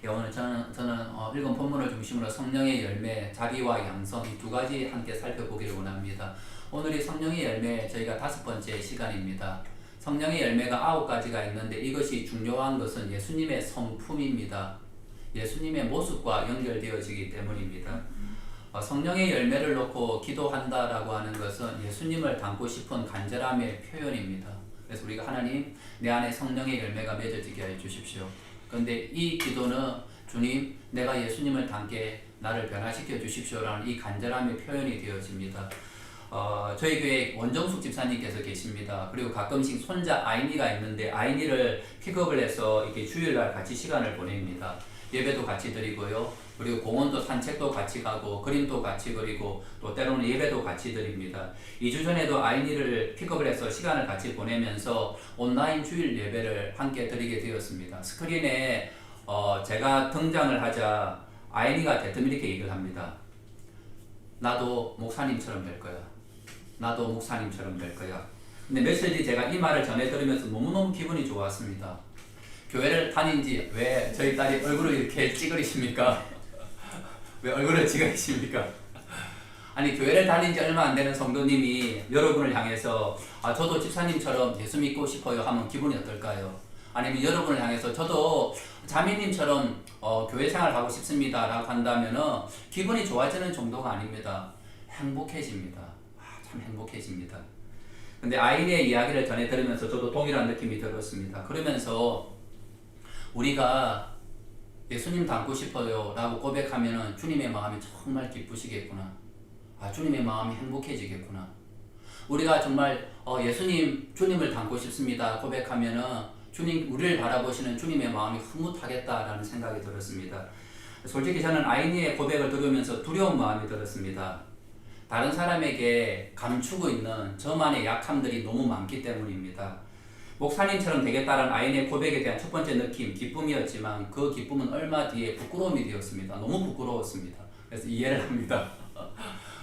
오늘 저는 읽은 본문을 중심으로 성령의 열매, 자비와 양성 이 두 가지 함께 살펴보기를 원합니다. 오늘이 성령의 열매 저희가 5번째 시간입니다. 성령의 열매가 9가지가 있는데 이것이 중요한 것은 예수님의 성품입니다. 예수님의 모습과 연결되어지기 때문입니다. 성령의 열매를 놓고 기도한다라고 하는 것은 예수님을 닮고 싶은 간절함의 표현입니다. 그래서 우리가 하나님, 내 안에 성령의 열매가 맺어지게 해 주십시오. 그런데 이 기도는 주님, 내가 예수님을 닮게 나를 변화시켜 주십시오라는 이 간절함의 표현이 되어집니다. 저희 교회 원정숙 집사님께서 계십니다. 그리고 가끔씩 손자 아이니가 있는데 아이니를 픽업을 해서 이렇게 주일날 같이 시간을 보냅니다. 예배도 같이 드리고요. 그리고 공원도 산책도 같이 가고 그림도 같이 그리고 또 때로는 예배도 같이 드립니다. 2주 전에도 아이니를 픽업을 해서 시간을 같이 보내면서 온라인 주일 예배를 함께 드리게 되었습니다. 스크린에 제가 등장을 하자 아이니가 대뜸 이렇게 얘기를 합니다. 나도 목사님처럼 될 거야. 나도 목사님처럼 될 거야. 근데 며칠 뒤 제가 이 말을 전해 들으면서 너무너무 기분이 좋았습니다. 교회를 다닌 지 왜 저희 딸이 얼굴을 이렇게 찌그리십니까? 왜 얼굴을 찌그리십니까? 아니, 교회를 다닌 지 얼마 안 되는 성도님이 여러분을 향해서 저도 집사님처럼 예수 믿고 싶어요 하면 기분이 어떨까요? 아니면 여러분을 향해서 저도 자매님처럼 교회 생활 하고 싶습니다 라고 한다면은 기분이 좋아지는 정도가 아닙니다. 행복해집니다. 참 행복해집니다. 근데 아이의 이야기를 전해 들으면서 저도 동일한 느낌이 들었습니다. 그러면서 우리가 예수님 닮고 싶어요 라고 고백하면은 주님의 마음이 정말 기쁘시겠구나. 주님의 마음이 행복해지겠구나. 우리가 정말 주님을 닮고 싶습니다 고백하면은 주님, 우리를 바라보시는 주님의 마음이 흐뭇하겠다라는 생각이 들었습니다. 솔직히 저는 아이니의 고백을 들으면서 두려운 마음이 들었습니다. 다른 사람에게 감추고 있는 저만의 약함들이 너무 많기 때문입니다. 목사님처럼 되겠다는 아이의 고백에 대한 첫 번째 느낌, 기쁨이었지만 그 기쁨은 얼마 뒤에 부끄러움이 되었습니다. 너무 부끄러웠습니다. 그래서 이해를 합니다.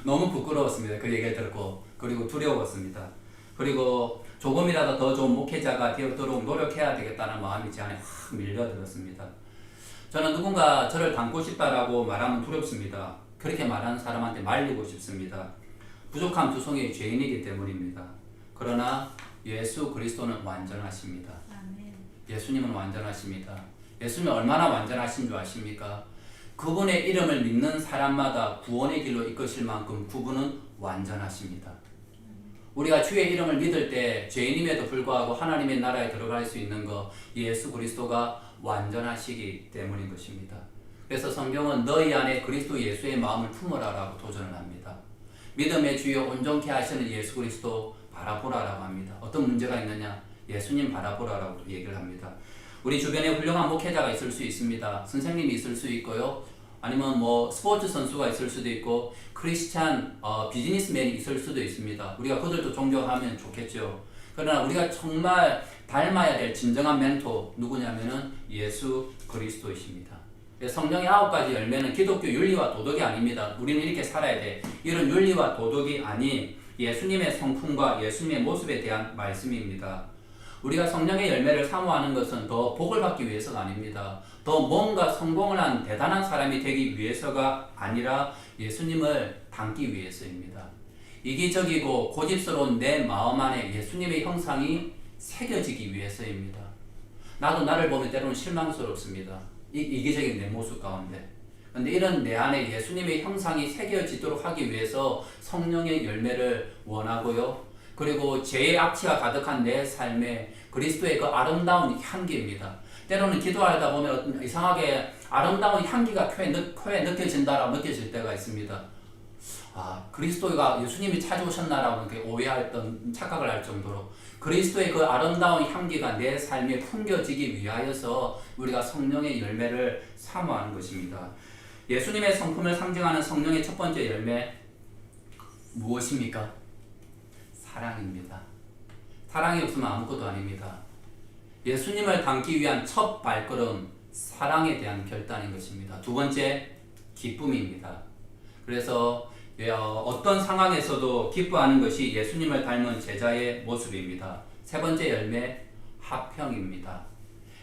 너무 부끄러웠습니다. 그 얘기를 듣고. 그리고 두려웠습니다. 그리고 조금이라도 더 좋은 목회자가 되도록 노력해야 되겠다는 마음이 제 안에 확 밀려들었습니다. 저는 누군가 저를 닮고 싶다라고 말하면 두렵습니다. 그렇게 말하는 사람한테 말리고 싶습니다. 부족한 두성의 죄인이기 때문입니다. 그러나 예수 그리스도는 완전하십니다. 아멘. 예수님은 완전하십니다. 예수님은 얼마나 완전하신 줄 아십니까? 그분의 이름을 믿는 사람마다 구원의 길로 이끄실 만큼 그분은 완전하십니다. 우리가 주의 이름을 믿을 때 죄인임에도 불구하고 하나님의 나라에 들어갈 수 있는 것, 예수 그리스도가 완전하시기 때문인 것입니다. 그래서 성경은 너희 안에 그리스도 예수의 마음을 품으라라고 도전을 합니다. 믿음의 주여 온전케 하시는 예수 그리스도 바라보라라고 합니다. 어떤 문제가 있느냐? 예수님 바라보라라고 얘기를 합니다. 우리 주변에 훌륭한 목회자가 있을 수 있습니다. 선생님이 있을 수 있고요. 아니면 스포츠 선수가 있을 수도 있고 크리스찬 비즈니스맨이 있을 수도 있습니다. 우리가 그들도 존경하면 좋겠죠. 그러나 우리가 정말 닮아야 될 진정한 멘토 누구냐면은 예수 그리스도이십니다. 성령의 9가지 열매는 기독교 윤리와 도덕이 아닙니다. 우리는 이렇게 살아야 돼. 이런 윤리와 도덕이 아닌 예수님의 성품과 예수님의 모습에 대한 말씀입니다. 우리가 성령의 열매를 사모하는 것은 더 복을 받기 위해서가 아닙니다. 더 뭔가 성공을 한 대단한 사람이 되기 위해서가 아니라 예수님을 닮기 위해서입니다. 이기적이고 고집스러운 내 마음 안에 예수님의 형상이 새겨지기 위해서입니다. 나도 나를 보면 때로는 실망스럽습니다. 이기적인 내 모습 가운데. 그런데 이런 내 안에 예수님의 형상이 새겨지도록 하기 위해서 성령의 열매를 원하고요. 그리고 죄의 악취가 가득한 내 삶에 그리스도의 그 아름다운 향기입니다. 때로는 기도하다 보면 이상하게 아름다운 향기가 코에 느껴진다라고 느껴질 때가 있습니다. 그리스도가 예수님이 찾아오셨나라고 오해했던 착각을 할 정도로 그리스도의 그 아름다운 향기가 내 삶에 풍겨지기 위하여서 우리가 성령의 열매를 사모하는 것입니다. 예수님의 성품을 상징하는 성령의 첫 번째 열매 무엇입니까? 사랑입니다. 사랑이 없으면 아무것도 아닙니다. 예수님을 닮기 위한 첫 발걸음 사랑에 대한 결단인 것입니다. 두 번째 기쁨입니다. 그래서 어떤 상황에서도 기뻐하는 것이 예수님을 닮은 제자의 모습입니다. 세 번째 열매 화평입니다.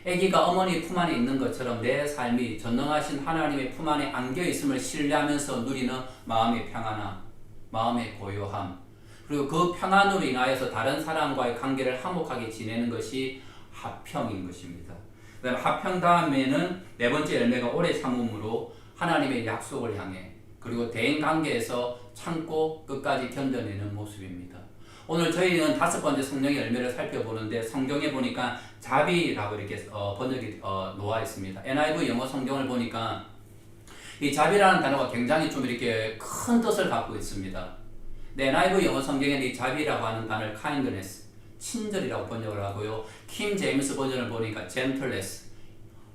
아기가 어머니 품 안에 있는 것처럼 내 삶이 전능하신 하나님의 품 안에 안겨 있음을 신뢰하면서 누리는 마음의 평안함, 마음의 고요함, 그리고 그 평안으로 인하여서 다른 사람과의 관계를 화목하게 지내는 것이 화평인 것입니다. 그다음 화평 다음에는 네 번째 열매가 오래 참음으로 하나님의 약속을 향해, 그리고 대인 관계에서 참고 끝까지 견뎌내는 모습입니다. 오늘 저희는 다섯 번째 성령의 열매를 살펴보는데, 성경에 보니까 자비라고 이렇게 번역이 놓아 있습니다. NIV 영어 성경을 보니까 이 자비라는 단어가 굉장히 좀 이렇게 큰 뜻을 갖고 있습니다. NIV 영어 성경에는 이 자비라고 하는 단어를 kindness, 친절이라고 번역을 하고요. 킹 제임스 버전을 보니까 gentleness,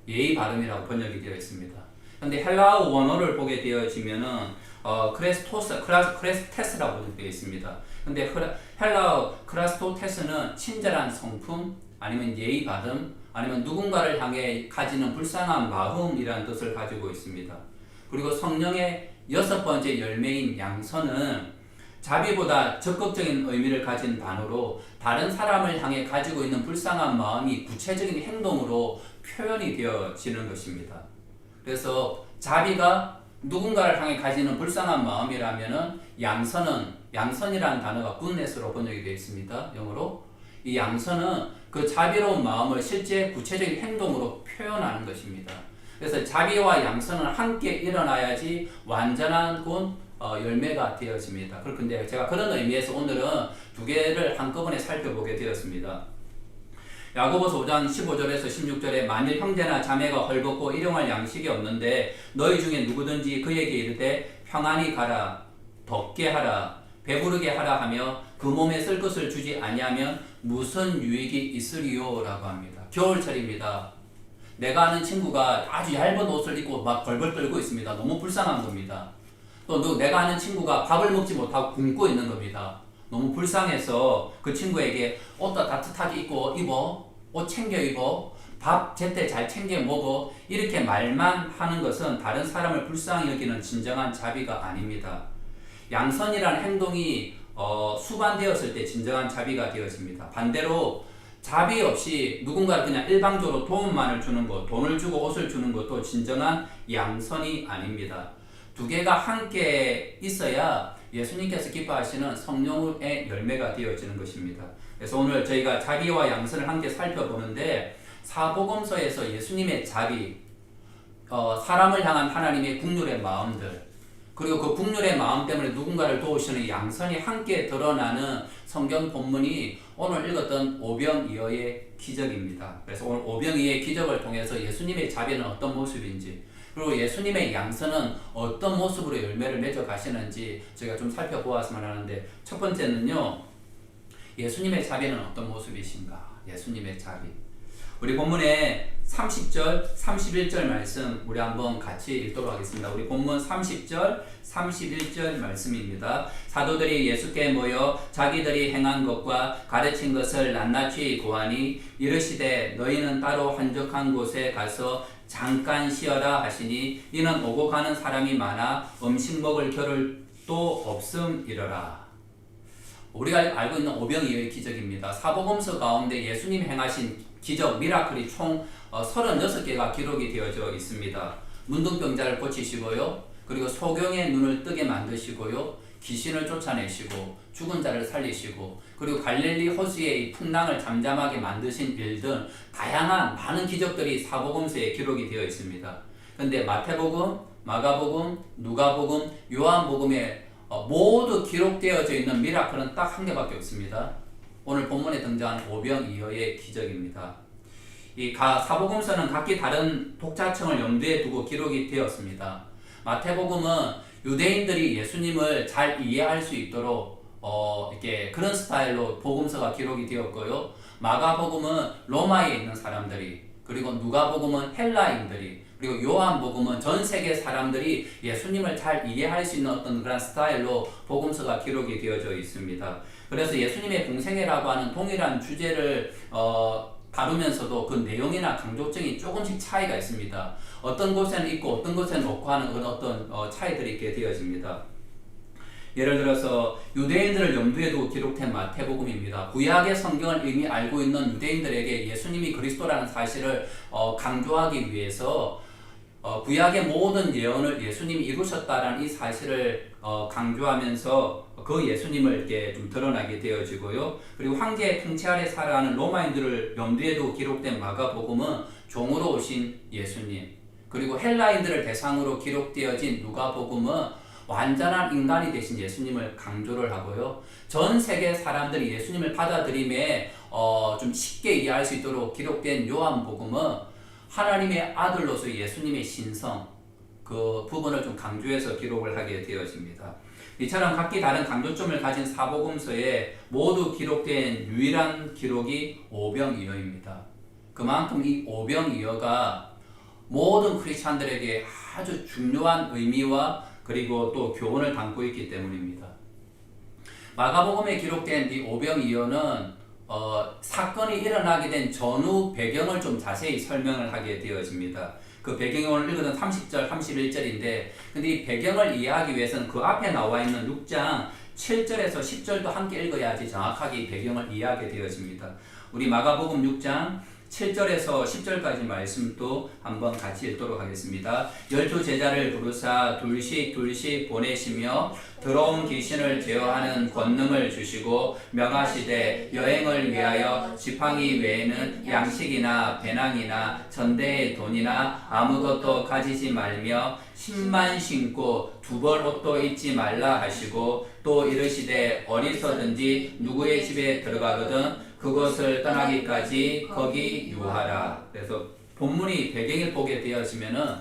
예의 바름이라고 번역이 되어 있습니다. 근데 헬라어 원어를 보게 되어지면은 크레스테스라고 번역되어 있습니다. 근데 헬라어 크라스토테스는 친절한 성품, 아니면 예의 바름, 아니면 누군가를 향해 가지는 불쌍한 마음이라는 뜻을 가지고 있습니다. 그리고 성령의 여섯 번째 열매인 양선은 자비보다 적극적인 의미를 가진 단어로 다른 사람을 향해 가지고 있는 불쌍한 마음이 구체적인 행동으로 표현이 되어지는 것입니다. 그래서 자비가 누군가를 향해 가지는 불쌍한 마음이라면은 양선이라는 단어가 goodness로 번역이 되어 있습니다. 영어로. 이 양선은 그 자비로운 마음을 실제 구체적인 행동으로 표현하는 것입니다. 그래서 자비와 양선은 함께 일어나야지 완전한 열매가 되어집니다. 그런데 제가 그런 의미에서 오늘은 두 개를 한꺼번에 살펴보게 되었습니다. 야고보서 5장 15절에서 16절에 만일 형제나 자매가 헐벗고 일용할 양식이 없는데 너희 중에 누구든지 그에게 이르되 평안히 가라, 덥게 하라, 배부르게 하라 하며 그 몸에 쓸 것을 주지 아니하면 무슨 유익이 있으리요? 라고 합니다. 겨울철입니다. 내가 아는 친구가 아주 얇은 옷을 입고 막 벌벌 떨고 있습니다. 너무 불쌍한 겁니다. 또 내가 아는 친구가 밥을 먹지 못하고 굶고 있는 겁니다. 너무 불쌍해서 그 친구에게 옷도 따뜻하게 입고 입어, 옷 챙겨 입어, 밥 제때 잘 챙겨 먹어, 이렇게 말만 하는 것은 다른 사람을 불쌍히 여기는 진정한 자비가 아닙니다. 양선이라는 행동이 수반되었을 때 진정한 자비가 되어집니다. 반대로 자비 없이 누군가를 그냥 일방적으로 도움만을 주는 것, 돈을 주고 옷을 주는 것도 진정한 양선이 아닙니다. 두 개가 함께 있어야 예수님께서 기뻐하시는 성령의 열매가 되어지는 것입니다. 그래서 오늘 저희가 자비와 양선을 함께 살펴보는데, 사복음서에서 예수님의 자비, 사람을 향한 하나님의 국률의 마음들, 그리고 그 국률의 마음 때문에 누군가를 도우시는 양선이 함께 드러나는 성경 본문이 오늘 읽었던 오병이어의 기적입니다. 그래서 오늘 오병이어의 기적을 통해서 예수님의 자비는 어떤 모습인지, 그리고 예수님의 양선은 어떤 모습으로 열매를 맺어 가시는지 저희가 좀 살펴보았으면 하는데, 첫 번째는요, 예수님의 자비는 어떤 모습이신가? 예수님의 자비. 우리 본문에 30절, 31절 말씀 우리 한번 같이 읽도록 하겠습니다. 우리 본문 30절, 31절 말씀입니다. 사도들이 예수께 모여 자기들이 행한 것과 가르친 것을 낱낱이 고하니 이르시되 너희는 따로 한적한 곳에 가서 잠깐 쉬어라 하시니 이는 오고 가는 사람이 많아 음식 먹을 겨를도 없음이러라. 우리가 알고 있는 오병이어의 기적입니다. 사복음서 가운데 예수님 행하신 기적, 미라클이 총 36개가 기록이 되어져 있습니다. 문둥병자를 고치시고요, 그리고 소경의 눈을 뜨게 만드시고요, 귀신을 쫓아내시고 죽은 자를 살리시고, 그리고 갈릴리 호수의 풍랑을 잠잠하게 만드신 일 등 다양한 많은 기적들이 사복음서에 기록이 되어 있습니다. 그런데 마태복음, 마가복음, 누가복음, 요한복음에 모두 기록되어져 있는 미라클은 딱 한 개밖에 없습니다. 오늘 본문에 등장한 오병이어의 기적입니다. 이 사복음서는 각기 다른 독자층을 염두에 두고 기록이 되었습니다. 마태복음은 유대인들이 예수님을 잘 이해할 수 있도록 이렇게 그런 스타일로 복음서가 기록이 되었고요. 마가복음은 로마에 있는 사람들이, 그리고 누가복음은 헬라인들이, 그리고 요한복음은 전 세계 사람들이 예수님을 잘 이해할 수 있는 어떤 그런 스타일로 복음서가 기록이 되어져 있습니다. 그래서 예수님의 공생애라고 하는 동일한 주제를 다루면서도 그 내용이나 강조점이 조금씩 차이가 있습니다. 어떤 곳에는 있고 어떤 곳에는 없고 하는 그런 어떤 차이들이 있게 되어집니다. 예를 들어서 유대인들을 염두에 두고 기록된 마태복음입니다. 구약의 성경을 이미 알고 있는 유대인들에게 예수님이 그리스도라는 사실을 강조하기 위해서 구약의 모든 예언을 예수님이 이루셨다라는 이 사실을 강조하면서 그 예수님을 이렇게 좀 드러나게 되어지고요. 그리고 황제의 통치 아래 살아가는 로마인들을 염두에 두고 기록된 마가복음은 종으로 오신 예수님, 그리고 헬라인들을 대상으로 기록되어진 누가복음은 완전한 인간이 되신 예수님을 강조를 하고요. 전 세계 사람들이 예수님을 받아들임에 좀 쉽게 이해할 수 있도록 기록된 요한복음은 하나님의 아들로서 예수님의 신성, 그 부분을 좀 강조해서 기록을 하게 되어집니다. 이처럼 각기 다른 강조점을 가진 사복음서에 모두 기록된 유일한 기록이 오병이어입니다. 그만큼 이 오병이어가 모든 크리스찬들에게 아주 중요한 의미와 그리고 또 교훈을 담고 있기 때문입니다. 마가복음에 기록된 이 오병이어는 사건이 일어나게 된 전후 배경을 좀 자세히 설명을 하게 되어집니다. 그 배경을 오늘 읽은 30절, 31절인데 근데 이 배경을 이해하기 위해서는 그 앞에 나와 있는 6장 7절에서 10절도 함께 읽어야지 정확하게 이 배경을 이해하게 되어집니다. 우리 마가복음 6장 7절에서 10절까지 말씀도 한번 같이 읽도록 하겠습니다. 12제자를 부르사 둘씩 보내시며 더러운 귀신을 제어하는 권능을 주시고 명하시되 여행을 위하여 지팡이 외에는 양식이나 배낭이나 전대의 돈이나 아무것도 가지지 말며 신만 신고 두 벌 옷도 입지 말라 하시고 또 이르시되 어디서든지 누구의 집에 들어가거든 그것을 떠나기까지 거기 유하라. 그래서 본문이 배경을 보게 되어지면은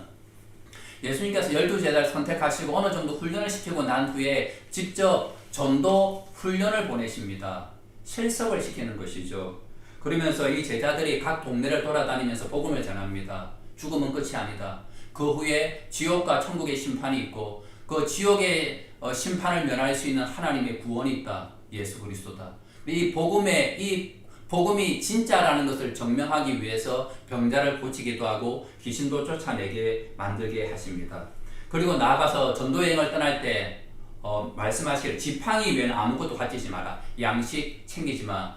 예수님께서 12제자를 선택하시고 어느 정도 훈련을 시키고 난 후에 직접 전도 훈련을 보내십니다. 실습을 시키는 것이죠. 그러면서 이 제자들이 각 동네를 돌아다니면서 복음을 전합니다. 죽음은 끝이 아니다. 그 후에 지옥과 천국의 심판이 있고 그 지옥의 심판을 면할 수 있는 하나님의 구원이 있다. 예수 그리스도다. 이 복음이 진짜라는 것을 증명하기 위해서 병자를 고치기도 하고 귀신도 쫓아내게 만들게 하십니다. 그리고 나아가서 전도여행을 떠날 때 말씀하시기를 지팡이 외에는 아무것도 가지지 마라. 양식 챙기지 마.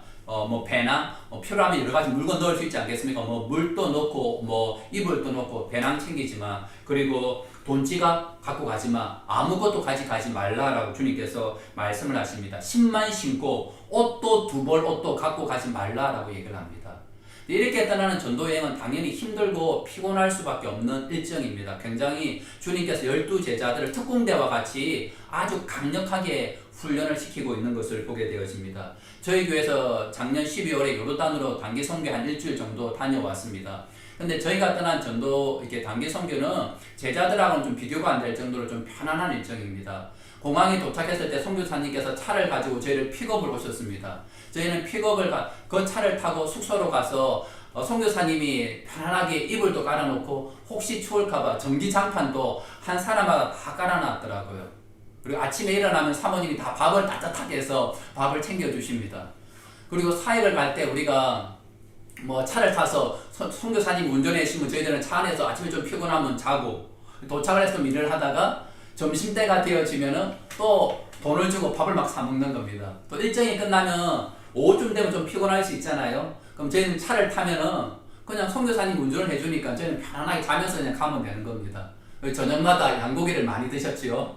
배낭, 필요하면 여러 가지 물건 넣을 수 있지 않겠습니까? 물도 넣고, 이불도 넣고, 배낭 챙기지 마. 그리고 돈지갑 갖고 가지 마. 아무것도 가지 말라라고 주님께서 말씀을 하십니다. 신만 신고 옷도 두 벌 옷도 갖고 가지 말라라고 얘기를 합니다. 이렇게 떠나는 전도여행은 당연히 힘들고 피곤할 수밖에 없는 일정입니다. 굉장히 주님께서 12제자들을 특공대와 같이 아주 강력하게 훈련을 시키고 있는 것을 보게 되어집니다. 저희 교회에서 작년 12월에 요르단으로 단기 선교 한 일주일 정도 다녀왔습니다. 근데 저희가 떠난 전도 이렇게 단기 선교는 제자들하고는 좀 비교가 안 될 정도로 좀 편안한 일정입니다. 공항에 도착했을 때 선교사님께서 차를 가지고 저희를 픽업을 오셨습니다. 저희는 그 차를 타고 숙소로 가서 선교사님이 편안하게 이불도 깔아놓고 혹시 추울까봐 전기장판도 한 사람마다 다 깔아놨더라고요. 그리고 아침에 일어나면 사모님이 다 밥을 따뜻하게 해서 밥을 챙겨주십니다. 그리고 사역을 갈 때 우리가 차를 타서 선교사님이 운전해 주시면 저희들은 차 안에서 아침에 좀 피곤하면 자고 도착을 해서 일을 하다가 점심때가 되어지면은 또 돈을 주고 밥을 막 사 먹는 겁니다. 또 일정이 끝나면 오후쯤 되면 좀 피곤할 수 있잖아요. 그럼 저희는 차를 타면은 그냥 선교사님 운전을 해주니까 저희는 편안하게 자면서 그냥 가면 되는 겁니다. 저녁마다 양고기를 많이 드셨지요.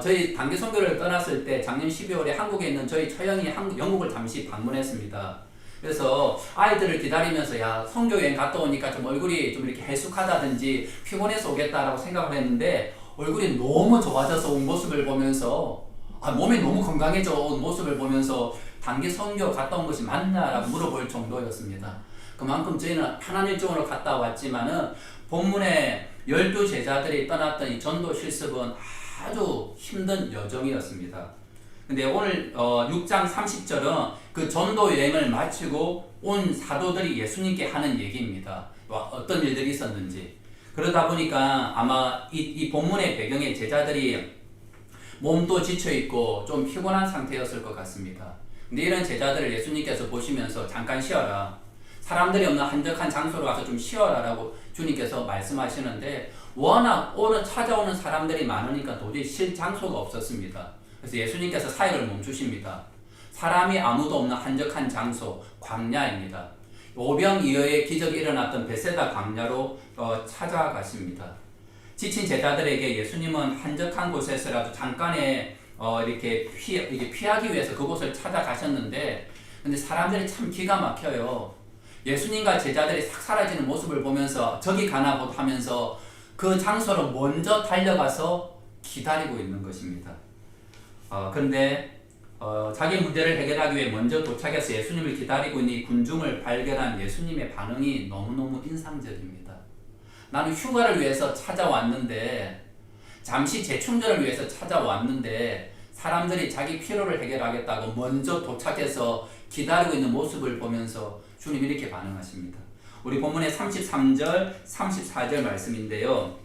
저희 단기 선교를 떠났을 때 작년 12월에 한국에 있는 저희 처형이 영국을 잠시 방문했습니다. 그래서 아이들을 기다리면서 선교 여행 갔다 오니까 좀 얼굴이 좀 이렇게 해숙하다든지 피곤해서 오겠다라고 생각을 했는데 얼굴이 너무 좋아져서 온 모습을 보면서 몸이 너무 건강해져 온 모습을 보면서 단기 선교 갔다 온 것이 맞냐라고 물어볼 정도였습니다. 그만큼 저희는 편한 일정으로 갔다 왔지만은 본문에 12제자들이 떠났던 이 전도 실습은 아주 힘든 여정이었습니다. 근데 오늘 6장 30절은 그 전도 여행을 마치고 온 사도들이 예수님께 하는 얘기입니다. 어떤 일들이 있었는지. 그러다 보니까 아마 이 본문의 배경에 제자들이 몸도 지쳐있고 좀 피곤한 상태였을 것 같습니다. 근데 이런 제자들을 예수님께서 보시면서 잠깐 쉬어라. 사람들이 없는 한적한 장소로 가서 좀 쉬어라 라고 주님께서 말씀하시는데 워낙 찾아오는 사람들이 많으니까 도저히 쉴 장소가 없었습니다. 그래서 예수님께서 사역을 멈추십니다. 사람이 아무도 없는 한적한 장소, 광야입니다. 오병이어의 기적이 일어났던 베세다 광야로 찾아가십니다. 지친 제자들에게 예수님은 한적한 곳에서라도 잠깐의 이렇게 피하기 위해서 그곳을 찾아가셨는데, 근데 사람들이 참 기가 막혀요. 예수님과 제자들이 싹 사라지는 모습을 보면서 저기 가나 보다 하면서 그 장소로 먼저 달려가서 기다리고 있는 것입니다. 그런데 자기 문제를 해결하기 위해 먼저 도착해서 예수님을 기다리고 있는 이 군중을 발견한 예수님의 반응이 너무너무 인상적입니다. 나는 휴가를 위해서 찾아왔는데, 잠시 재충전을 위해서 찾아왔는데 사람들이 자기 필요를 해결하겠다고 먼저 도착해서 기다리고 있는 모습을 보면서 주님 이렇게 반응하십니다. 우리 본문의 33절, 34절 말씀인데요.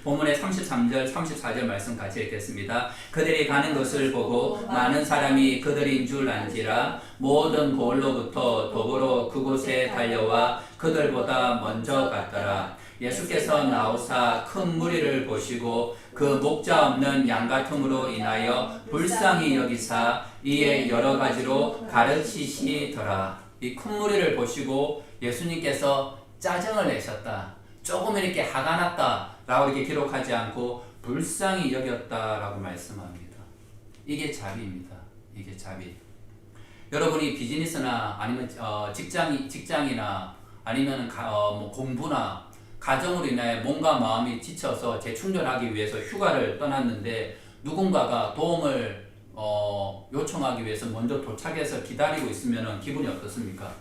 본문의 33절, 34절 말씀 같이 읽겠습니다. 그들이 가는 것을 보고 많은 사람이 그들인 줄 안지라 모든 고을로부터 도보로 그곳에 달려와 그들보다 먼저 갔더라. 예수께서 나오사 큰 무리를 보시고 그 목자 없는 양 같음으로 인하여 불쌍히 여기사 이에 여러 가지로 가르치시더라. 이 큰 무리를 보시고 예수님께서 짜증을 내셨다, 조금 이렇게 화가 났다 라고 이렇게 기록하지 않고 불쌍히 여겼다라고 말씀합니다. 이게 자비입니다. 이게 자비. 여러분이 비즈니스나 아니면 직장이나 아니면 뭐 공부나 가정으로 인하여 몸과 마음이 지쳐서 재충전하기 위해서 휴가를 떠났는데 누군가가 도움을 요청하기 위해서 먼저 도착해서 기다리고 있으면 기분이 어떻습니까?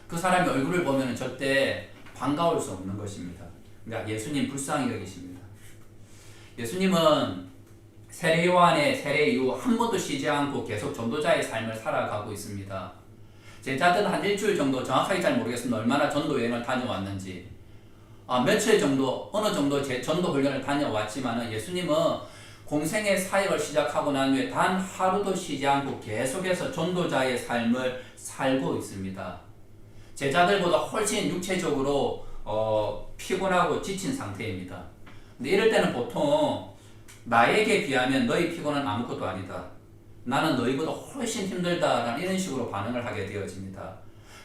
그 사람의 얼굴을 보면 절대 반가울 수 없는 것입니다. 그러니까 예수님 불쌍히 여기십니다. 예수님은 세례 요한의 세례 이후 한 번도 쉬지 않고 계속 전도자의 삶을 살아가고 있습니다. 제자들은 한 일주일 정도, 정확하게 잘 모르겠습니다. 얼마나 전도 여행을 다녀왔는지, 며칠 정도, 어느 정도 전도 훈련을 다녀왔지만 예수님은 공생의 사역을 시작하고 난 후에 단 하루도 쉬지 않고 계속해서 전도자의 삶을 살고 있습니다. 제자들보다 훨씬 육체적으로 피곤하고 지친 상태입니다. 근데 이럴 때는 보통 나에게 비하면 너희 피곤은 아무것도 아니다, 나는 너희보다 훨씬 힘들다라는 이런 식으로 반응을 하게 되어집니다.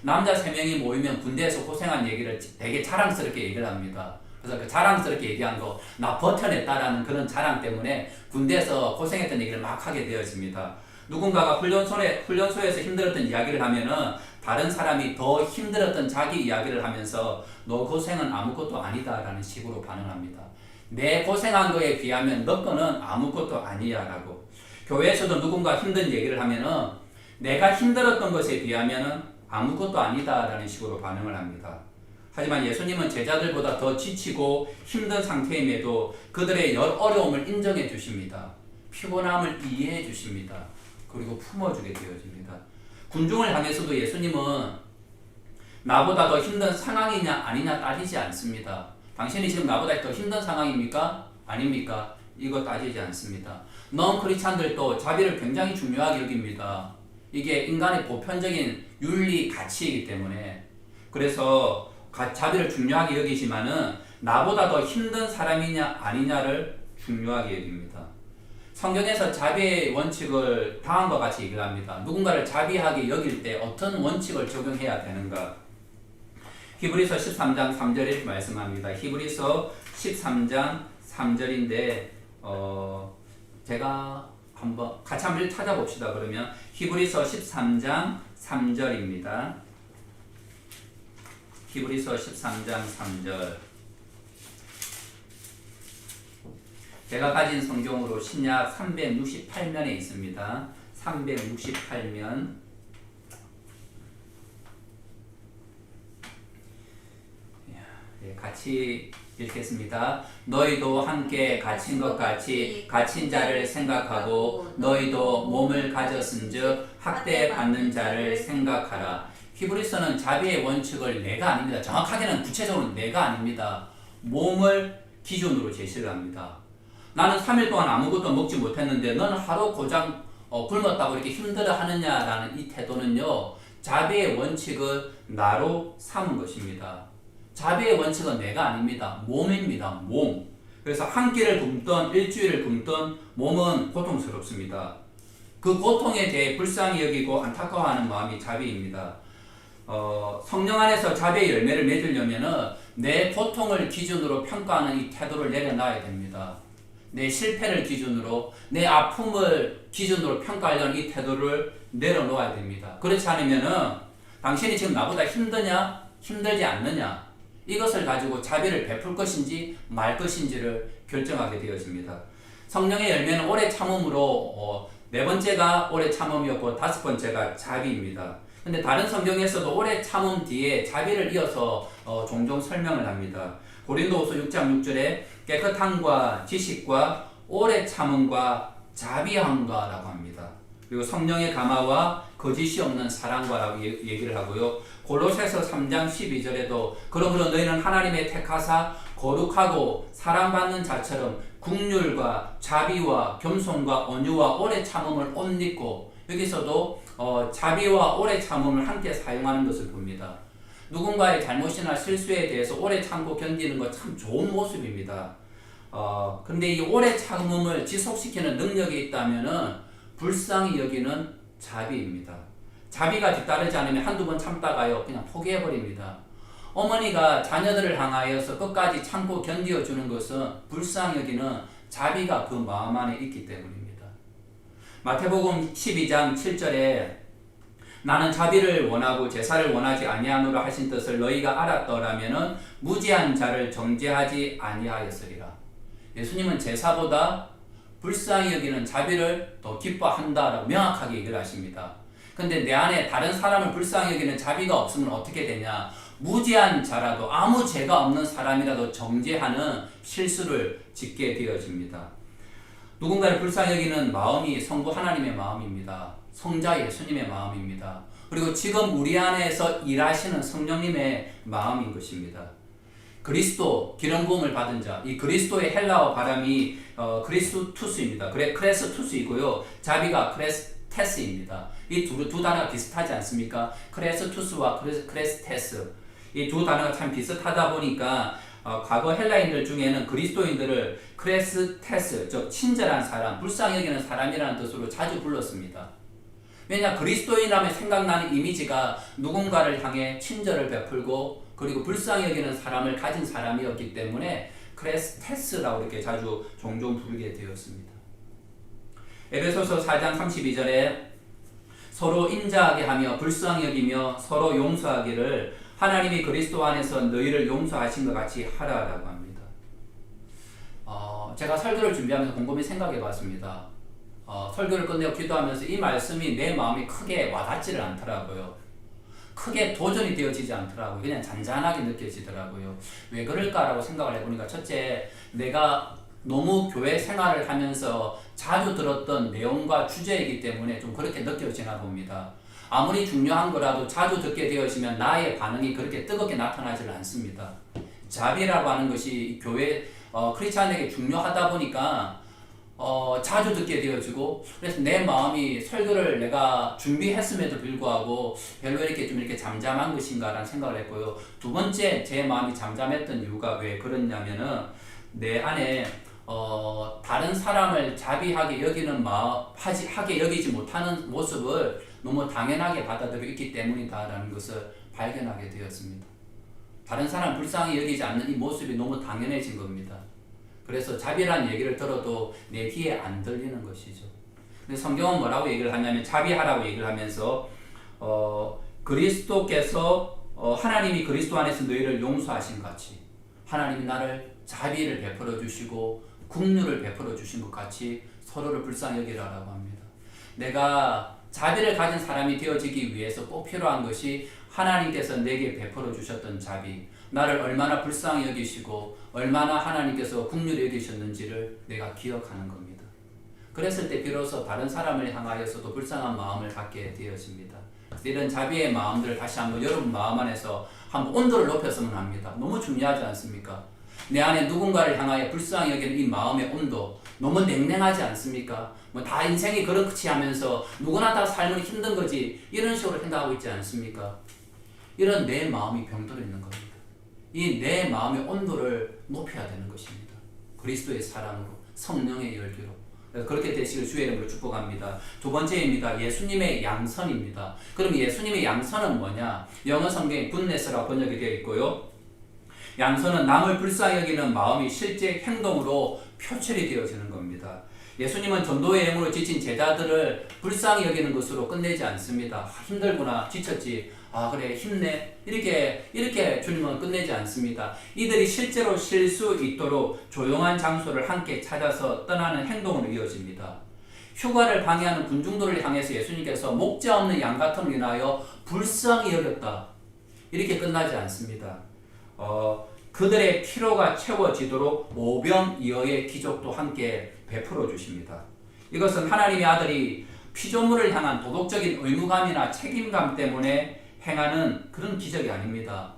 남자 3명이 모이면 군대에서 고생한 얘기를 되게 자랑스럽게 얘기를 합니다. 그래서 그 자랑스럽게 얘기한 거, 나 버텨냈다라는 그런 자랑 때문에 군대에서 고생했던 얘기를 막 하게 되어집니다. 누군가가 훈련소에서 힘들었던 이야기를 하면은 다른 사람이 더 힘들었던 자기 이야기를 하면서 너 고생은 아무것도 아니다라는 식으로 반응합니다. 내 고생한 거에 비하면 너 거는 아무것도 아니야 라고. 교회에서도 누군가 힘든 얘기를 하면은 내가 힘들었던 것에 비하면은 아무것도 아니다라는 식으로 반응을 합니다. 하지만 예수님은 제자들보다 더 지치고 힘든 상태임에도 그들의 어려움을 인정해 주십니다. 피곤함을 이해해 주십니다. 그리고 품어주게 되어집니다. 군중을 향해서도 예수님은 나보다 더 힘든 상황이냐 아니냐 따지지 않습니다. 당신이 지금 나보다 더 힘든 상황입니까? 아닙니까? 이거 따지지 않습니다. 크리스찬들도 자비를 굉장히 중요하게 여깁니다. 이게 인간의 보편적인 윤리 가치이기 때문에. 그래서 자비를 중요하게 여기지만은 나보다 더 힘든 사람이냐 아니냐를 중요하게 여깁니다. 성경에서 자비의 원칙을 다음과 같이 얘기를 합니다. 누군가를 자비하게 여길 때 어떤 원칙을 적용해야 되는가? 히브리서 13장 3절에 말씀합니다. 히브리서 13장 3절인데 제가 같이 한번 찾아봅시다. 그러면 히브리서 13장 3절입니다. 히브리서 13장 3절. 제가 가진 성경으로 신약 368면에 있습니다. 368면. 같이 읽겠습니다. 너희도 함께 갇힌 것 같이 갇힌 자를 생각하고 너희도 몸을 가졌은즉 학대받는 자를 생각하라. 히브리서는 자비의 원칙을 내가 아닙니다. 정확하게는 구체적으로 내가 아닙니다. 몸을 기준으로 제시를 합니다. 나는 3일 동안 아무것도 먹지 못했는데 너는 하루 고장 굶었다고 이렇게 힘들어 하느냐라는 이 태도는요, 자비의 원칙을 나로 삼은 것입니다. 자비의 원칙은 내가 아닙니다. 몸입니다. 몸. 그래서 한 끼를 굶든 일주일을 굶든 몸은 고통스럽습니다. 그 고통에 대해 불쌍히 여기고 안타까워하는 마음이 자비입니다. 성령 안에서 자비의 열매를 맺으려면은 내 고통을 기준으로 평가하는 이 태도를 내려놔야 됩니다. 내 실패를 기준으로, 내 아픔을 기준으로 평가하려는 이 태도를 내려놓아야 됩니다. 그렇지 않으면은 당신이 지금 나보다 힘드냐, 힘들지 않느냐, 이것을 가지고 자비를 베풀 것인지 말 것인지를 결정하게 되어집니다. 성령의 열매는 오래 참음으로 네 번째가 오래 참음이었고 다섯 번째가 자비입니다. 근데 다른 성경에서도 오래 참음 뒤에 자비를 이어서 종종 설명을 합니다. 고린도후서 6장 6절에 깨끗함과 지식과 오래 참음과 자비함과라고 합니다. 그리고 성령의 감화와 거짓이 없는 사랑과라고 얘기를 하고요. 골로새서 3장 12절에도 그러므로 너희는 하나님의 택하사 거룩하고 사랑받는 자처럼 긍휼과 자비와 겸손과 온유와 오래 참음을 옷 입고, 여기서도 자비와 오래 참음을 함께 사용하는 것을 봅니다. 누군가의 잘못이나 실수에 대해서 오래 참고 견디는 것 참 좋은 모습입니다. 근데 이 오래 참음을 지속시키는 능력이 있다면은 불쌍히 여기는 자비입니다. 자비가 뒤따르지 않으면 한두 번 참다가요 그냥 포기해버립니다. 어머니가 자녀들을 향하여서 끝까지 참고 견디어주는 것은 불쌍히 여기는 자비가 그 마음 안에 있기 때문입니다. 마태복음 12장 7절에 나는 자비를 원하고 제사를 원하지 아니하노라 하신 뜻을 너희가 알았더라면은 무지한 자를 정죄하지 아니하였으리라. 예수님은 제사보다 불쌍히 여기는 자비를 더 기뻐한다라고 명확하게 얘기를 하십니다. 근데 내 안에 다른 사람을 불쌍히 여기는 자비가 없으면 어떻게 되냐? 무지한 자라도, 아무 죄가 없는 사람이라도 정죄하는 실수를 짓게 되어집니다. 누군가를 불쌍히 여기는 마음이 성부 하나님의 마음입니다. 성자 예수님의 마음입니다. 그리고 지금 우리 안에서 일하시는 성령님의 마음인 것입니다. 그리스도 기름 부음을 받은 자, 이 그리스도의 헬라어 발음이 크리스투스입니다. 크레스투스이고요. 자비가 크레스테스입니다. 이 두 단어가 비슷하지 않습니까? 크레스투스와 크레스테스, 이 두 단어가 참 비슷하다 보니까 과거 헬라인들 중에는 그리스도인들을 크레스테스, 즉 친절한 사람, 불쌍히 여기는 사람이라는 뜻으로 자주 불렀습니다. 왜냐, 그리스도인이라면 생각나는 이미지가 누군가를 향해 친절을 베풀고 그리고 불쌍히 여기는 사람을 가진 사람이었기 때문에 크레스테스라고 이렇게 자주 종종 부르게 되었습니다. 에베소서 4장 32절에 서로 인자하게 하며 불쌍히 여기며 서로 용서하기를 하나님이 그리스도 안에서 너희를 용서하신 것 같이 하라라고 합니다. 제가 설교를 준비하면서 곰곰이 생각해 봤습니다. 설교를 끝내고 기도하면서 이 말씀이 내 마음이 크게 와닿지를 않더라고요. 크게 도전이 되어지지 않더라고요. 그냥 잔잔하게 느껴지더라고요. 왜 그럴까라고 생각을 해보니까, 첫째, 내가 너무 교회 생활을 하면서 자주 들었던 내용과 주제이기 때문에 좀 그렇게 느껴지나 봅니다. 아무리 중요한 거라도 자주 듣게 되어지면 나의 반응이 그렇게 뜨겁게 나타나질 않습니다. 자비라고 하는 것이 교회 크리스찬에게 중요하다 보니까 자주 듣게 되어지고, 그래서 내 마음이 설교를 내가 준비했음에도 불구하고 별로 이렇게 잠잠한 것인가라는 생각을 했고요. 두 번째, 제 마음이 잠잠했던 이유가 왜 그렇냐면은 내 안에 다른 사람을 자비하게 여기는 하게 여기지 못하는 모습을 너무 당연하게 받아들이고 있기 때문이다라는 것을 발견하게 되었습니다. 다른 사람 불쌍히 여기지 않는 이 모습이 너무 당연해진 겁니다. 그래서 자비라는 얘기를 들어도 내 귀에 안 들리는 것이죠. 근데 성경은 뭐라고 얘기를 하냐면, 자비하라고 얘기를 하면서 그리스도께서 하나님이 그리스도 안에서 너희를 용서하신 같이 하나님이 나를 자비를 베풀어 주시고 긍휼을 베풀어 주신 것 같이 서로를 불쌍히 여기라라고 합니다. 내가 자비를 가진 사람이 되어지기 위해서 꼭 필요한 것이 하나님께서 내게 베풀어 주셨던 자비, 나를 얼마나 불쌍히 여기시고 얼마나 하나님께서 긍휼히 여기셨는지를 내가 기억하는 겁니다. 그랬을 때 비로소 다른 사람을 향하여서도 불쌍한 마음을 갖게 되어집니다. 이런 자비의 마음들을 다시 한번 여러분 마음 안에서 한번 온도를 높였으면 합니다. 너무 중요하지 않습니까? 내 안에 누군가를 향하여 불쌍히 여기는 이 마음의 온도, 너무 냉랭하지 않습니까? 다 인생이 그렇지 하면서 누구나 다 삶은 힘든 거지, 이런 식으로 생각하고 있지 않습니까? 이런 내 마음이 병들어 있는 겁니다. 이 내 마음의 온도를 높여야 되는 것입니다. 그리스도의 사랑으로 성령의 열기로 그렇게 되시길 주의 이름으로 축복합니다. 두 번째입니다. 예수님의 양선입니다. 그럼 예수님의 양선은 뭐냐? 영어 성경에 굿네스라고 번역이 되어 있고요. 양선은 남을 불쌍히 여기는 마음이 실제 행동으로 표출이 되어지는 겁니다. 예수님은 전도의 행으로 지친 제자들을 불쌍히 여기는 것으로 끝내지 않습니다. 힘들구나, 지쳤지, 그래, 힘내, 이렇게 주님은 끝내지 않습니다. 이들이 실제로 쉴 수 있도록 조용한 장소를 함께 찾아서 떠나는 행동으로 이어집니다. 휴가를 방해하는 군중들을 향해서 예수님께서 목자 없는 양 같음을 인하여 불쌍히 여겼다, 이렇게 끝나지 않습니다. 그들의 피로가 채워지도록 오병이어의 기적도 함께 베풀어 주십니다. 이것은 하나님의 아들이 피조물을 향한 도덕적인 의무감이나 책임감 때문에 행하는 그런 기적이 아닙니다.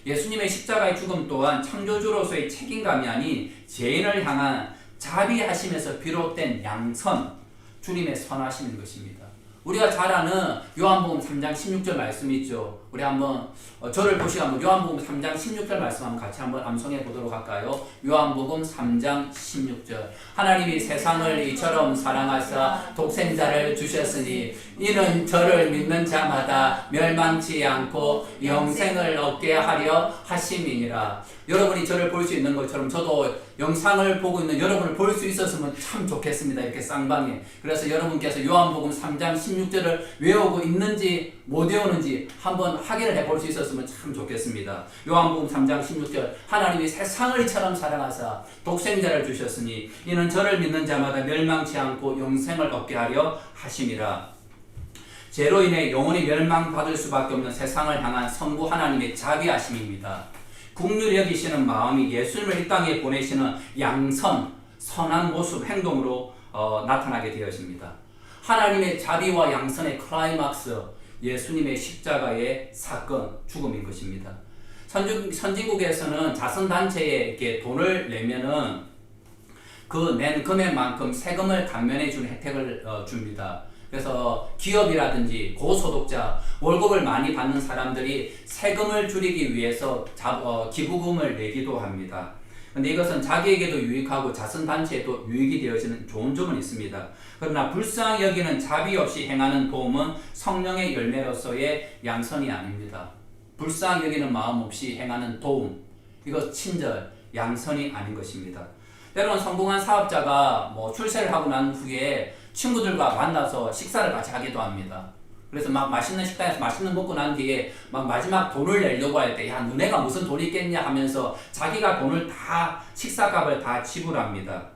예수님의 십자가의 죽음 또한 창조주로서의 책임감이 아닌 죄인을 향한 자비하심에서 비롯된 양선, 주님의 선하심인 것입니다. 우리가 잘 아는 요한복음 3장 16절 말씀이 있죠. 우리 한번 저를 보시고 한번 요한복음 3장 16절 말씀 한번 같이 한번 암송해 보도록 할까요? 요한복음 3장 16절. 하나님이 세상을 이처럼 사랑하사 독생자를 주셨으니 이는 저를 믿는 자마다 멸망치 않고 영생을 얻게 하려 하심이니라. 여러분이 저를 볼 수 있는 것처럼 저도 영상을 보고 있는 여러분을 볼 수 있었으면 참 좋겠습니다. 이렇게 쌍방에. 그래서 여러분께서 요한복음 3장 16절을 외우고 있는지 못 외우는지 한번 확인을 해볼 수 있었으면 참 좋겠습니다. 요한복음 3장 16절. 하나님이 세상을 이처럼 사랑하사 독생자를 주셨으니 이는 저를 믿는 자마다 멸망치 않고 영생을 얻게 하려 하심이라. 죄로 인해 영원히 멸망받을 수밖에 없는 세상을 향한 성부 하나님의 자비하심입니다. 긍휼히 여기시는 마음이 예수님을 이 땅에 보내시는 양선, 선한 모습, 행동으로 나타나게 되어집니다. 하나님의 자비와 양선의 클라이막스, 예수님의 십자가의 사건, 죽음인 것입니다. 선진국에서는 자선단체에 이렇게 돈을 내면은 그 낸 금액만큼 세금을 감면해 주는 혜택을 줍니다. 그래서 기업이라든지 고소득자, 월급을 많이 받는 사람들이 세금을 줄이기 위해서 기부금을 내기도 합니다. 근데 이것은 자기에게도 유익하고 자선단체에도 유익이 되어지는 좋은 점은 있습니다. 그러나 불쌍히 여기는 자비 없이 행하는 도움은 성령의 열매로서의 양선이 아닙니다. 불쌍히 여기는 마음 없이 행하는 도움, 이것 친절, 양선이 아닌 것입니다. 때로는 성공한 사업자가 출세를 하고 난 후에 친구들과 만나서 식사를 같이 하기도 합니다. 그래서 막 맛있는 식당에서 맛있는 먹고 난 뒤에 막 마지막 돈을 내려고 할 때, 야, 너네가 무슨 돈이 있겠냐 하면서 자기가 돈을 다, 식사값을 다 지불합니다.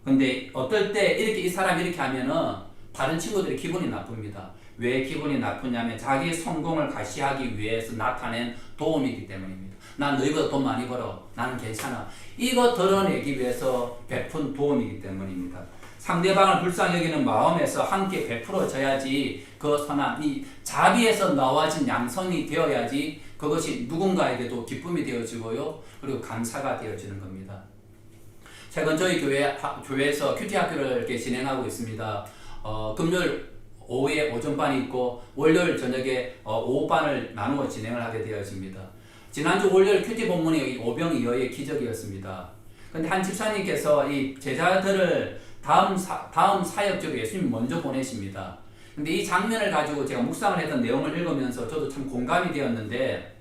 근데 어떨 때 이 사람이 이렇게 하면은 다른 친구들이 기분이 나쁩니다. 왜 기분이 나쁘냐면 자기 성공을 과시하기 위해서 나타낸 도움이기 때문입니다. 난 너희보다 돈 많이 벌어, 나는 괜찮아, 이거 드러내기 위해서 베푼 도움이기 때문입니다. 상대방을 불쌍히 여기는 마음에서 함께 베풀어져야지 그 선한 이 자비에서 나와진 양선이 되어야지 그것이 누군가에게도 기쁨이 되어지고요, 그리고 감사가 되어지는 겁니다. 최근 저희 교회에서 큐티 학교를 이렇게 진행하고 있습니다. 금요일 오후에 오전반이 있고 월요일 저녁에 오후반을 나누어 진행을 하게 되어집니다. 지난주 월요일 큐티 본문이 오병이어의 기적이었습니다. 근데 한 집사님께서 이 제자들을 다음 사역적으로 예수님이 먼저 보내십니다. 근데 이 장면을 가지고 제가 묵상을 했던 내용을 읽으면서 저도 참 공감이 되었는데,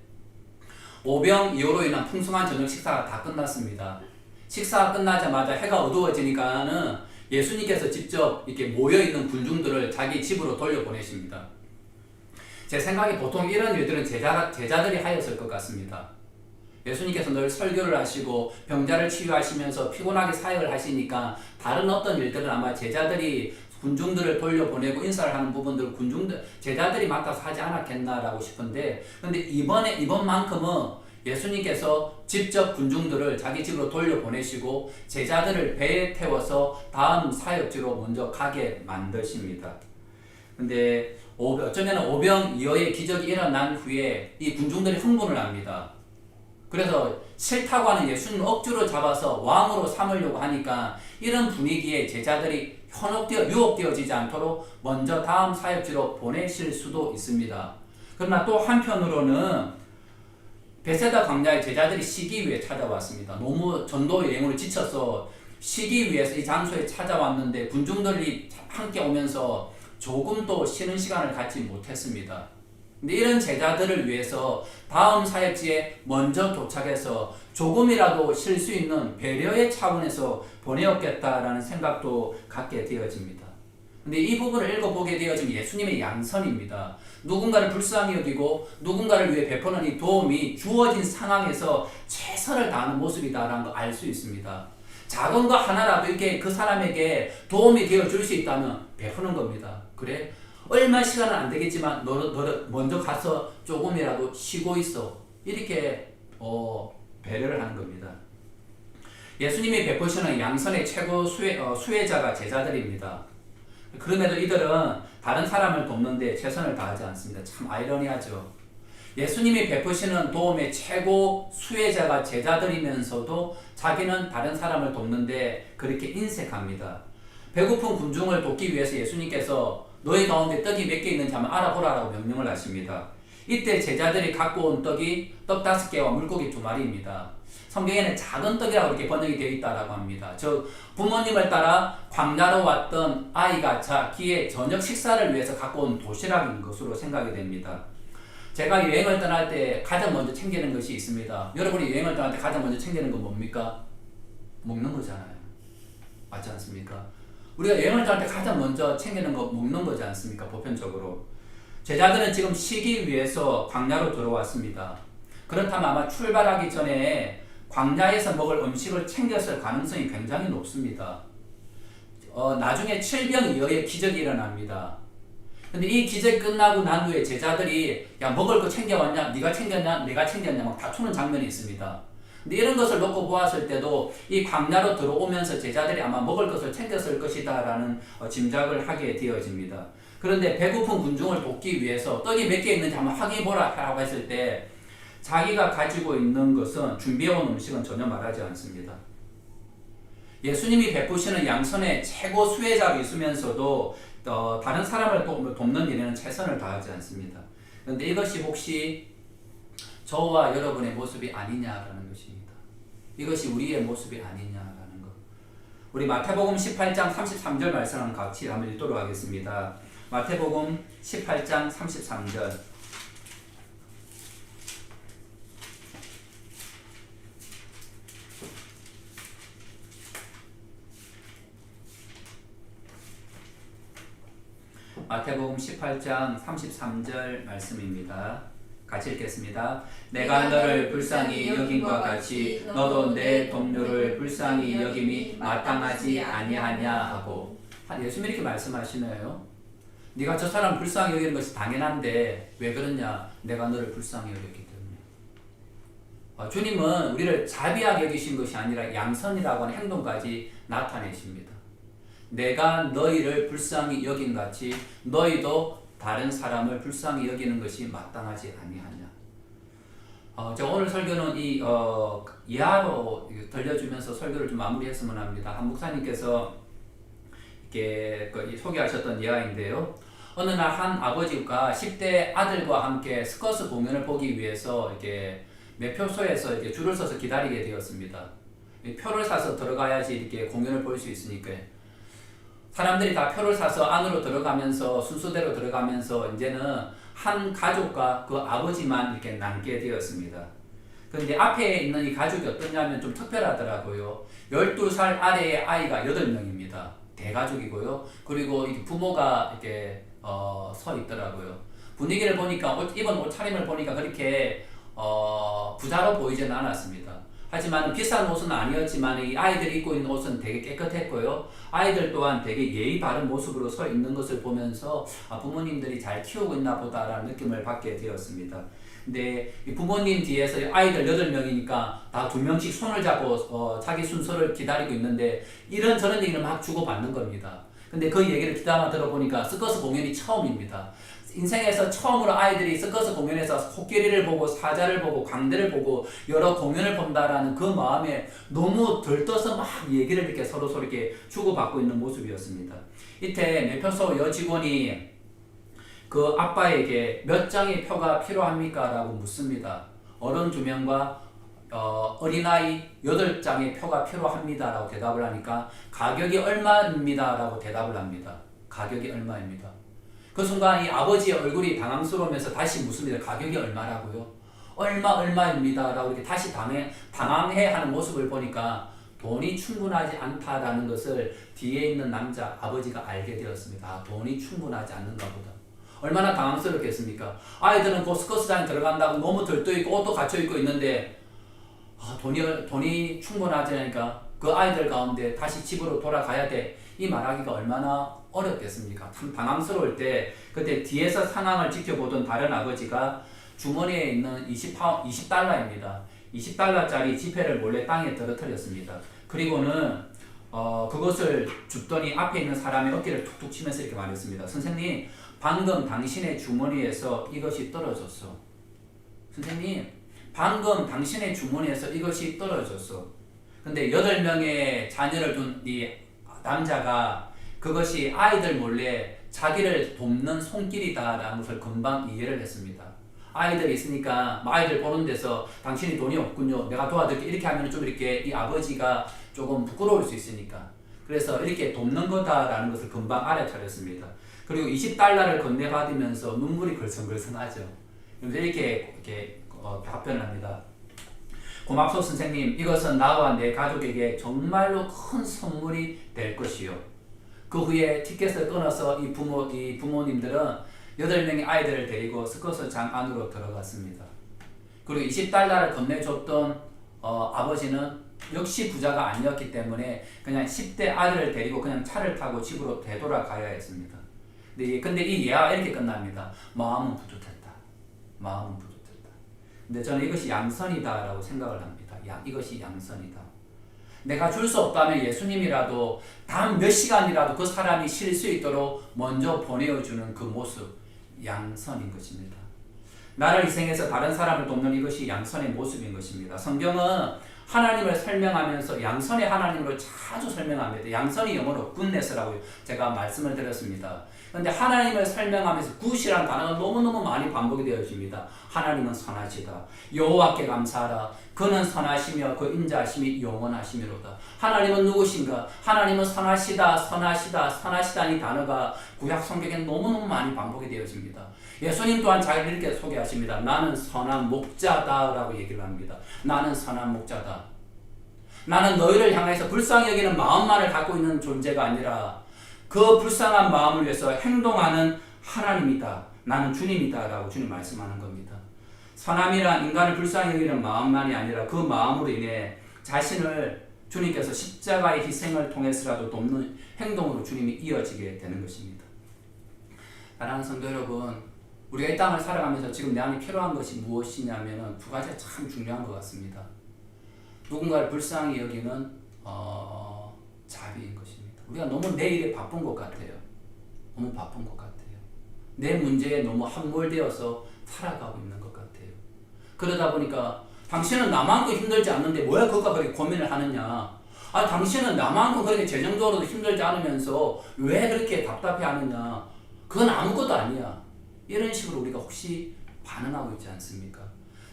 오병이어로 인한 풍성한 저녁 식사가 다 끝났습니다. 식사가 끝나자마자 해가 어두워지니까는 예수님께서 직접 이렇게 모여있는 군중들을 자기 집으로 돌려보내십니다. 제 생각에 보통 이런 일들은 제자들이 하였을 것 같습니다. 예수님께서 늘 설교를 하시고 병자를 치유하시면서 피곤하게 사역을 하시니까 다른 어떤 일들은 아마 제자들이 군중들을 돌려보내고 인사를 하는 부분들을 제자들이 맡아서 하지 않았겠나라고 싶은데, 근데 이번만큼은 예수님께서 직접 군중들을 자기 집으로 돌려보내시고 제자들을 배에 태워서 다음 사역지로 먼저 가게 만드십니다. 근데 어쩌면 오병이어의 기적이 일어난 후에 이 군중들이 흥분을 합니다. 그래서 싫다고 하는 예수님을 억지로 잡아서 왕으로 삼으려고 하니까 이런 분위기에 제자들이 유혹되어지지 않도록 먼저 다음 사역지로 보내실 수도 있습니다. 그러나 또 한편으로는 베세다 광야에 제자들이 쉬기 위해 찾아왔습니다. 너무 전도 여행으로 지쳐서 쉬기 위해서 이 장소에 찾아왔는데 군중들이 함께 오면서 조금도 쉬는 시간을 갖지 못했습니다. 근데 이런 제자들을 위해서 다음 사역지에 먼저 도착해서 조금이라도 쉴 수 있는 배려의 차원에서 보내었겠다라는 생각도 갖게 되어집니다. 근데 이 부분을 읽어보게 되어지면 예수님의 양선입니다. 누군가를 불쌍히 여기고 누군가를 위해 베푸는 이 도움이 주어진 상황에서 최선을 다하는 모습이다라는 걸 알 수 있습니다. 작은 거 하나라도 이렇게 그 사람에게 도움이 되어줄 수 있다면 베푸는 겁니다. 그래? 얼마 시간은 안 되겠지만 너 먼저 가서 조금이라도 쉬고 있어. 이렇게 배려를 하는 겁니다. 예수님이 베푸시는 양선의 최고 수혜자가 제자들입니다. 그럼에도 이들은 다른 사람을 돕는데 최선을 다하지 않습니다. 참 아이러니하죠. 예수님이 베푸시는 도움의 최고 수혜자가 제자들이면서도 자기는 다른 사람을 돕는데 그렇게 인색합니다. 배고픈 군중을 돕기 위해서 예수님께서 너희 가운데 떡이 몇 개 있는지 한번 알아보라라고 명령을 하십니다. 이때 제자들이 갖고 온 떡이 떡 5개와 물고기 2마리입니다. 성경에는 작은 떡이라고 이렇게 번역이 되어 있다라고 합니다. 즉 부모님을 따라 광야로 왔던 아이가 자기의 저녁 식사를 위해서 갖고 온 도시락인 것으로 생각이 됩니다. 제가 여행을 떠날 때 가장 먼저 챙기는 것이 있습니다. 여러분이 여행을 떠날 때 가장 먼저 챙기는 건 뭡니까? 먹는 거잖아요. 맞지 않습니까? 우리가 여행을 떠날 때 가장 먼저 챙기는 거 먹는 거지 않습니까? 보편적으로. 제자들은 지금 쉬기 위해서 광야로 들어왔습니다. 그렇다면 아마 출발하기 전에 광야에서 먹을 음식을 챙겼을 가능성이 굉장히 높습니다. 나중에 7병이어의 기적이 일어납니다. 근데 이 기적이 끝나고 난 후에 제자들이 야 먹을 거 챙겨왔냐? 네가 챙겼냐? 내가 챙겼냐? 막 다투는 장면이 있습니다. 근데 이런 것을 놓고 보았을 때도 이 광야로 들어오면서 제자들이 아마 먹을 것을 챙겼을 것이다 라는 짐작을 하게 되어집니다. 그런데 배고픈 군중을 돕기 위해서 떡이 몇 개 있는지 한번 확인해보라 라고 했을 때 자기가 가지고 있는 것은 준비해온 음식은 전혀 말하지 않습니다. 예수님이 베푸시는 양선의 최고 수혜자로 있으면서도 다른 사람을 돕는 일에는 최선을 다하지 않습니다. 그런데 이것이 혹시 저와 여러분의 모습이 아니냐라는 것입니다. 이것이 우리의 모습이 아니냐라는 것. 우리 마태복음 18장 33절 말씀을 같이 한번 읽도록 하겠습니다. 마태복음 18장 33절. 마태복음 18장 33절 말씀입니다. 같이 읽겠습니다. 내가 너를 불쌍히 여김과 같이 너도 내 동료를 불쌍히 여김이 마땅하지 아니하냐 하고. 예수님이 이렇게 말씀하시네요. 네가 저 사람 불쌍히 여기는 것이 당연한데 왜 그러냐? 내가 너를 불쌍히 여겼기 때문에. 주님은 우리를 자비하게 여기신 것이 아니라 양선이라고 하는 행동까지 나타내십니다. 내가 너희를 불쌍히 여긴 같이 너희도 다른 사람을 불쌍히 여기는 것이 마땅하지 아니하냐. 제가 오늘 설교는 이 예화로 들려주면서 설교를 좀 마무리했으면 합니다. 한 목사님께서 이렇게 소개하셨던 예화인데요. 어느 날 한 아버지가 10대 아들과 함께 스커스 공연을 보기 위해서 이렇게 매표소에서 이렇게 줄을 서서 기다리게 되었습니다. 표를 사서 들어가야지 이렇게 공연을 볼 수 있으니까. 사람들이 다 표를 사서 안으로 들어가면서 순서대로 들어가면서 이제는 한 가족과 그 아버지만 이렇게 남게 되었습니다. 그런데 앞에 있는 이 가족이 어떠냐면 좀 특별하더라고요. 12살 아래의 아이가 8명입니다. 대가족이고요. 그리고 부모가 이렇게 서 있더라고요. 분위기를 보니까 입은 옷차림을 보니까 그렇게 부자로 보이지는 않았습니다. 하지만 비싼 옷은 아니었지만 이 아이들이 입고 있는 옷은 되게 깨끗했고요. 아이들 또한 되게 예의 바른 모습으로 서 있는 것을 보면서 부모님들이 잘 키우고 있나 보다라는 느낌을 받게 되었습니다. 근데 이 부모님 뒤에서 아이들 8명이니까 다 2명씩 손을 잡고 자기 순서를 기다리고 있는데 이런저런 얘기를 막 주고받는 겁니다. 근데 그 얘기를 귀담아 들어보니까 서커스 공연이 처음입니다. 인생에서 처음으로 아이들이 서커스 공연에서 코끼리를 보고 사자를 보고 광대를 보고 여러 공연을 본다라는 그 마음에 너무 들떠서 막 얘기를 이렇게 서로 이렇게 주고받고 있는 모습이었습니다. 이때 매표소 여직원이 그 아빠에게 몇 장의 표가 필요합니까? 라고 묻습니다. 어른 2명과 어린아이 8장의 표가 필요합니다 라고 대답을 하니까 가격이 얼마입니다 라고 대답을 합니다. 가격이 얼마입니다. 그 순간 이 아버지의 얼굴이 당황스러우면서 다시 묻습니다. 가격이 얼마라고요? 얼마입니다 라고 이렇게 다시 당황해하는 모습을 보니까 돈이 충분하지 않다라는 것을 뒤에 있는 남자 아버지가 알게 되었습니다. 아, 돈이 충분하지 않는가 보다. 얼마나 당황스럽겠습니까? 아이들은 곧 스커스장에 들어간다고 너무 들떠있고 옷도 갖춰입고 있는데 돈이 충분하지 않으니까 그 아이들 가운데 다시 집으로 돌아가야 돼. 이 말하기가 얼마나 어렵겠습니까? 참 당황스러울 때 그때 뒤에서 상황을 지켜보던 다른 아버지가 주머니에 있는 20달러입니다. 20달러짜리 지폐를 몰래 땅에 떨어뜨렸습니다. 그리고는 그것을 줍더니 앞에 있는 사람의 어깨를 툭툭 치면서 이렇게 말했습니다. 선생님, 방금 당신의 주머니에서 이것이 떨어졌어. 선생님, 방금 당신의 주머니에서 이것이 떨어졌어. 근데 8명의 자녀를 둔 이 남자가 그것이 아이들 몰래 자기를 돕는 손길이다라는 것을 금방 이해를 했습니다. 아이들이 있으니까 아이들 보는 데서 당신이 돈이 없군요. 내가 도와드릴게. 이렇게 하면 좀 이렇게 이 아버지가 조금 부끄러울 수 있으니까. 그래서 이렇게 돕는 거다라는 것을 금방 알아차렸습니다. 그리고 20달러를 건네받으면서 눈물이 걸성걸성하죠. 그래서 이렇게 답변을 합니다. 고맙소 선생님. 이것은 나와 내 가족에게 정말로 큰 선물이 될 것이요. 그 후에 티켓을 끊어서 이 부모님들은 8명의 아이들을 데리고 스커스장 안으로 들어갔습니다. 그리고 20달러를 건네줬던 아버지는 역시 부자가 아니었기 때문에 그냥 10대 아들을 데리고 그냥 차를 타고 집으로 되돌아가야 했습니다. 근데 이 예화가 이렇게 끝납니다. 마음은 뿌듯했다. 마음은 뿌듯했다. 근데 저는 이것이 양선이다라고 생각을 합니다. 이것이 양선이다. 내가 줄 수 없다면 예수님이라도 단 몇 시간이라도 그 사람이 쉴 수 있도록 먼저 보내어주는 그 모습, 양선인 것입니다. 나를 희생해서 다른 사람을 돕는 이것이 양선의 모습인 것입니다. 성경은 하나님을 설명하면서 양선의 하나님으로 자주 설명합니다. 양선이 영어로 goodness라고 제가 말씀을 드렸습니다. 그런데 하나님을 설명하면서 good이라는 단어가 너무너무 많이 반복이 되어집니다. 하나님은 선하시다. 여호와께 감사하라. 그는 선하시며 그 인자하심이 영원하시미로다. 하나님은 누구신가? 하나님은 선하시다, 선하시다, 선하시다는 단어가 구약 성경에 너무너무 많이 반복이 되어집니다. 예수님 또한 자기를 이렇게 소개하십니다. 나는 선한 목자다라고 얘기를 합니다. 나는 선한 목자다. 나는 너희를 향해서 불쌍히 여기는 마음만을 갖고 있는 존재가 아니라 그 불쌍한 마음을 위해서 행동하는 하나님이다. 나는 주님이다 라고 주님 말씀하는 겁니다. 선함이란 인간을 불쌍히 여기는 마음만이 아니라 그 마음으로 인해 자신을 주님께서 십자가의 희생을 통해서라도 돕는 행동으로 주님이 이어지게 되는 것입니다. 사랑하는 성도 여러분, 우리가 이 땅을 살아가면서 지금 내 안에 필요한 것이 무엇이냐면 두 가지가 참 중요한 것 같습니다. 누군가를 불쌍히 여기는 자비인 것입니다. 우리가 너무 내 일에 바쁜 것 같아요. 너무 바쁜 것 같아요. 내 문제에 너무 함몰되어서 살아가고 있는 것 같아요. 그러다 보니까 당신은 나만큼 힘들지 않는데 뭐야 그것과 그렇게 고민을 하느냐. 당신은 나만큼 그렇게 재정적으로도 힘들지 않으면서 왜 그렇게 답답해 하느냐. 그건 아무것도 아니야. 이런 식으로 우리가 혹시 반응하고 있지 않습니까?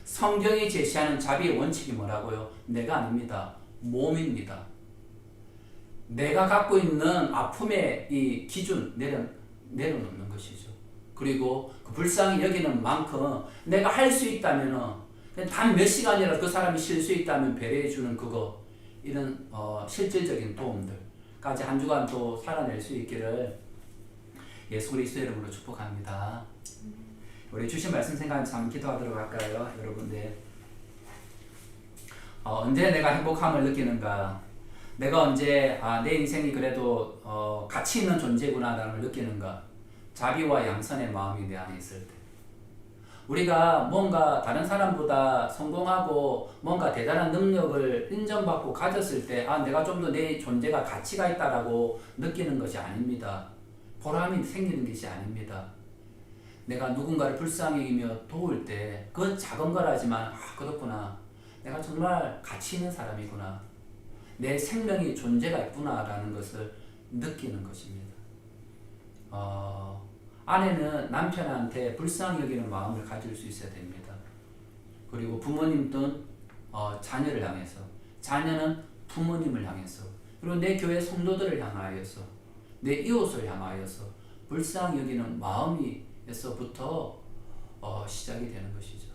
성경이 제시하는 자비의 원칙이 뭐라고요? 내가 아닙니다. 몸입니다. 내가 갖고 있는 아픔의 이 기준 내려놓는 것이죠. 그리고 그 불쌍히 여기는 만큼 내가 할 수 있다면 단 몇 시간이라도 그 사람이 쉴 수 있다면 배려해 주는 그거, 이런 실질적인 도움들까지 한 주간 또 살아낼 수 있기를 예수 그리스도의 이름으로 축복합니다. 우리 주신 말씀 생각하면서 한번 기도하도록 할까요? 여러분들, 언제 내가 행복함을 느끼는가? 내가 언제 내 인생이 그래도 가치 있는 존재구나 라는 걸 느끼는가? 자비와 양선의 마음이 내 안에 있을 때, 우리가 뭔가 다른 사람보다 성공하고 뭔가 대단한 능력을 인정받고 가졌을 때 내가 좀 더 내 존재가 가치가 있다라고 느끼는 것이 아닙니다. 보람이 생기는 것이 아닙니다. 내가 누군가를 불쌍히 여기며 도울 때 그 작은 거라지만 그렇구나. 내가 정말 가치 있는 사람이구나. 내 생명이 존재가 있구나라는 것을 느끼는 것입니다. 아내는 남편한테 불쌍히 여기는 마음을 가질 수 있어야 됩니다. 그리고 부모님도 자녀를 향해서, 자녀는 부모님을 향해서, 그리고 내 교회 성도들을 향하여서, 내 이웃을 향하여서 불쌍히 여기는 마음에서부터 시작이 되는 것이죠.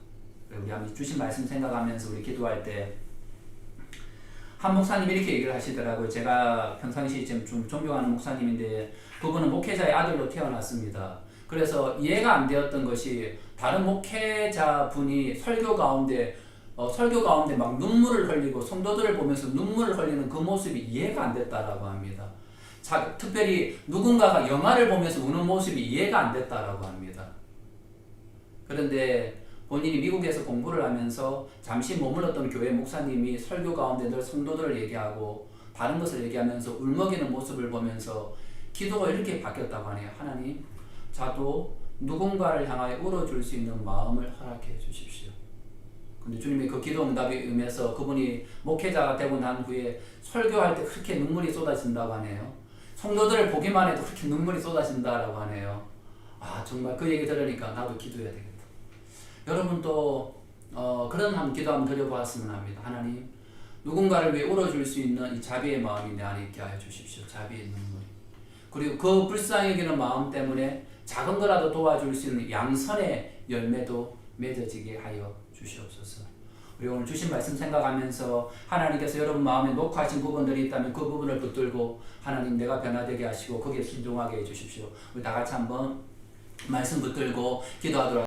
우리 한번 주신 말씀 생각하면서 우리 기도할 때 한 목사님이 이렇게 얘기를 하시더라고요. 제가 평상시 좀 존경하는 목사님인데 그분은 목회자의 아들로 태어났습니다. 그래서 이해가 안 되었던 것이 다른 목회자분이 설교 가운데 막 눈물을 흘리고 성도들을 보면서 눈물을 흘리는 그 모습이 이해가 안 됐다라고 합니다. 특별히 누군가가 영화를 보면서 우는 모습이 이해가 안 됐다라고 합니다. 그런데 본인이 미국에서 공부를 하면서 잠시 머물렀던 교회 목사님이 설교 가운데 늘 성도들을 얘기하고 다른 것을 얘기하면서 울먹이는 모습을 보면서 기도가 이렇게 바뀌었다고 하네요. 하나님, 저도 누군가를 향하여 울어줄 수 있는 마음을 허락해 주십시오. 근데 주님이 그 기도 응답이 임해서 그분이 목회자가 되고 난 후에 설교할 때 그렇게 눈물이 쏟아진다고 하네요. 성도들을 보기만 해도 그렇게 눈물이 쏟아진다라고 하네요. 정말 그 얘기 들으니까 나도 기도해야 되겠다. 여러분도 그런 한번 기도 한번 드려보았으면 합니다. 하나님, 누군가를 위해 울어줄 수 있는 이 자비의 마음이 내 안에 있게 하여 주십시오. 자비의 눈물이. 그리고 그 불쌍히 여기는 마음 때문에 작은 거라도 도와줄 수 있는 양선의 열매도 맺어지게 하여 주시옵소서. 우리 오늘 주신 말씀 생각하면서 하나님께서 여러분 마음에 녹화하신 부분들이 있다면 그 부분을 붙들고 하나님 내가 변화되게 하시고 거기에 순종하게 해주십시오. 우리 다 같이 한번 말씀 붙들고 기도하도록